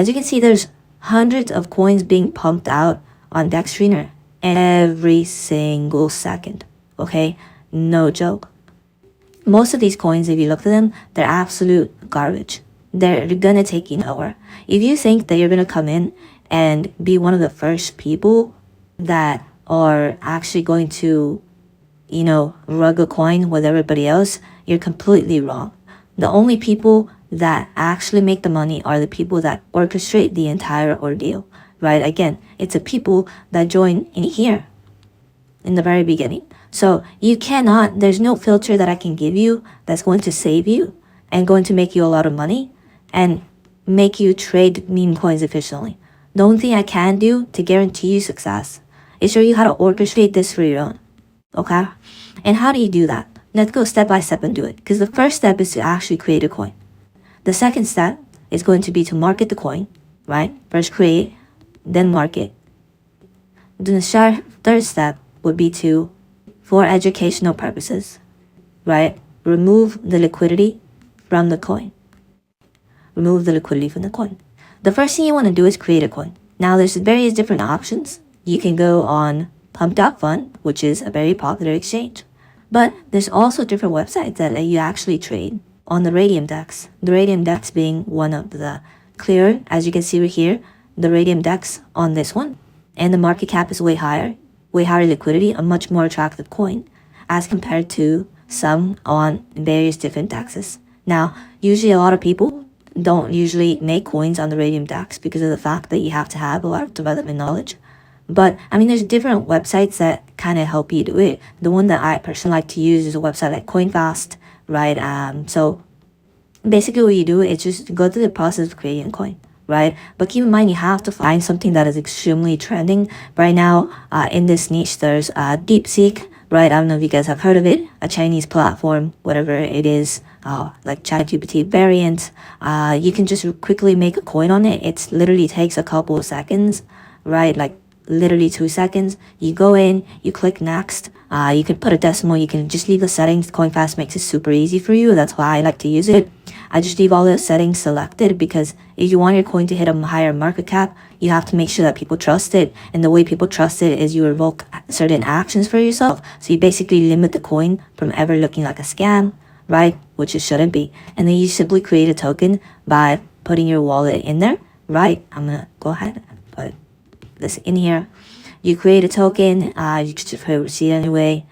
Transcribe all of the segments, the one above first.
As you can see, there's hundreds of coins being pumped out on Dextrainer every single second. Okay, no joke. Most of these coins, if you look at them, they're absolute garbage. They're gonna take you nowhere. If you think that you're gonna come in and be one of the first people that are actually going to, rug a coin with everybody else, you're completely wrong. The only people that actually make the money are the people that orchestrate the entire ordeal, right? Again, it's the people that join in here in the very beginning. So there's no filter that I can give you that's going to save you and going to make you a lot of money and make you trade meme coins efficiently. The only thing I can do to guarantee you success is show you how to orchestrate this for your own. Okay? And how do you do that? Let's go step by step and do it. Because the first step is to actually create a coin. The second step is going to be to market the coin, right? First create, then market. Then the third step would be to, for educational purposes, right? Remove the liquidity from the coin. Remove the liquidity from the coin. The first thing you want to do is create a coin. Now there's various different options. You can go on Pump.Fun, which is a very popular exchange. But there's also different websites that let you actually trade on the Radium Dex. The Radium Dex being one of the clearer, as you can see right here, the Radium Dex on this one. And the market cap is way higher liquidity, a much more attractive coin as compared to some on various different dexes. Now, usually a lot of people don't usually make coins on the Radium Dex because of the fact that you have to have a lot of development knowledge. But, there's different websites that kind of help you do it. The one that I personally like to use is a website like Coinfast, right? So, basically what you do is just go through the process of creating a coin, right? But keep in mind, you have to find something that is extremely trending. Right now, in this niche, there's DeepSeek, right? I don't know if you guys have heard of it, a Chinese platform, whatever it is, like ChatGPT variant. You can just quickly make a coin on it. It literally takes a couple of seconds, right? Like literally 2 seconds. You go in, you click next. You can put a decimal, you can just leave the settings. Coinfast makes it super easy for you. That's why I like to use it. I just leave all the settings selected because if you want your coin to hit a higher market cap, you have to make sure that people trust it. And the way people trust it is you revoke certain actions for yourself. So you basically limit the coin from ever looking like a scam, right? Which it shouldn't be. And then you simply create a token by putting your wallet in there, right? I'm gonna go ahead and put this in here. You create a token, you could just put a receipt anyway,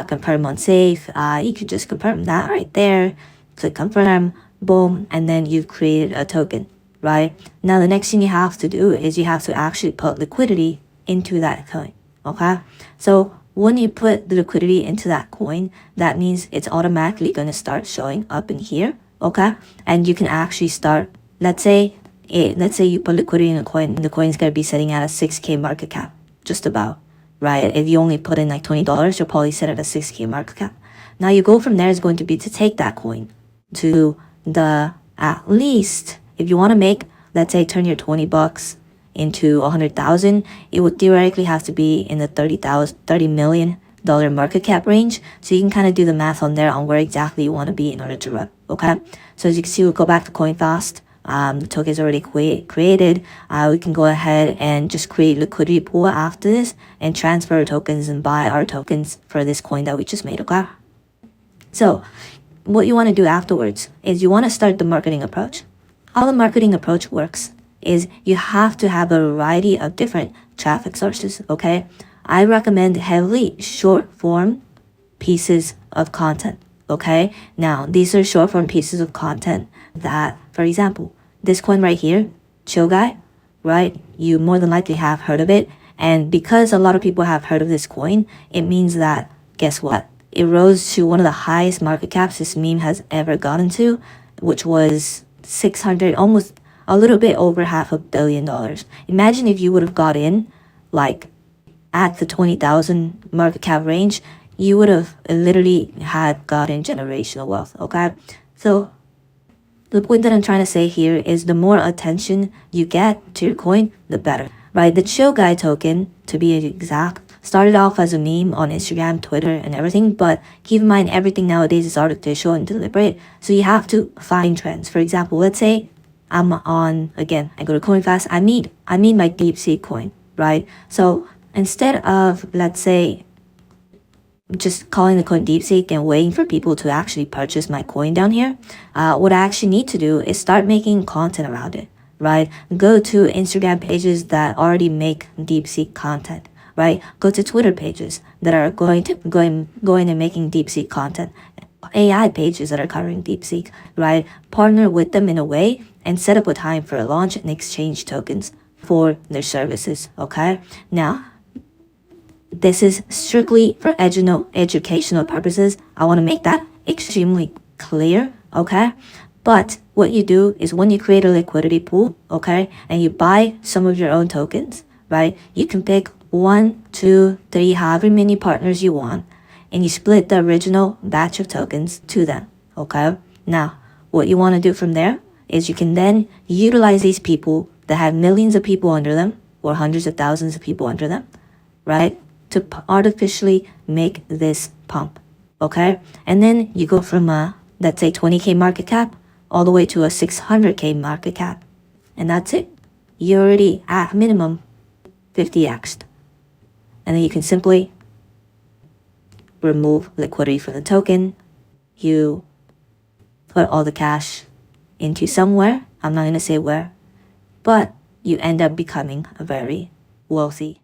confirm on safe, you could just confirm that right there, click confirm, boom, and then you've created a token, right? Now the next thing you have to do is you have to actually put liquidity into that coin, okay? So when you put the liquidity into that coin, that means it's automatically going to start showing up in here, okay? And you can actually start, let's say you put liquidity in a coin, and the coin's going to be sitting at a 6K market cap, just about, right? If you only put in like $20, you'll probably set at a 6K market cap. Now you go from there is going to be to take that coin to at least, if you want to make, let's say, turn your $20 into 100,000, it would theoretically have to be in the $30 million market cap range. So you can kind of do the math on there on where exactly you want to be in order to rep, okay? So as you can see, we'll go back to Coinfast. The token is already created. We can go ahead and just create liquidity pool after this and transfer our tokens and buy our tokens for this coin that we just made, okay? So what you want to do afterwards is you want to start the marketing approach. How the marketing approach works is you have to have a variety of different traffic sources, okay? I recommend heavily short form pieces of content, okay? Now, these are short form pieces of content that, for example, this coin right here, Chill Guy, right? You more than likely have heard of it. And because a lot of people have heard of this coin, it means that, guess what? It rose to one of the highest market caps this meme has ever gotten to, which was 600, almost a little bit over $500 million. Imagine if you would have got in like at the 20,000 market cap range, you would have literally had gotten generational wealth, okay? So the point that I'm trying to say here is the more attention you get to your coin, the better, right? The Chill Guy token, to be exact, started off as a meme on Instagram, Twitter, and everything, but keep in mind everything nowadays is artificial and deliberate, so you have to find trends. For example, let's say I'm on, again, I go to CoinFast, I need my DeepSeek coin, right? So instead of, let's say, just calling the coin DeepSeek and waiting for people to actually purchase my coin down here, what I actually need to do is start making content around it, right? Go to Instagram pages that already make DeepSeek content, right? Go to Twitter pages that are going and making DeepSeek content. AI pages that are covering DeepSeek, right? Partner with them in a way and set up a time for a launch and exchange tokens for their services, okay? Now, this is strictly for educational purposes. I want to make that extremely clear, okay? But what you do is when you create a liquidity pool, okay, and you buy some of your own tokens, right? You can pick 1, 2, 3, however many partners you want, and you split the original batch of tokens to them, okay? Now, what you want to do from there is you can then utilize these people that have millions of people under them or hundreds of thousands of people under them, right? To artificially make this pump, okay? And then you go from let's say 20K market cap all the way to a 600K market cap. And that's it. You already at minimum 50x'd. And then you can simply remove liquidity from the token. You put all the cash into somewhere. I'm not going to say where. But you end up becoming a very wealthy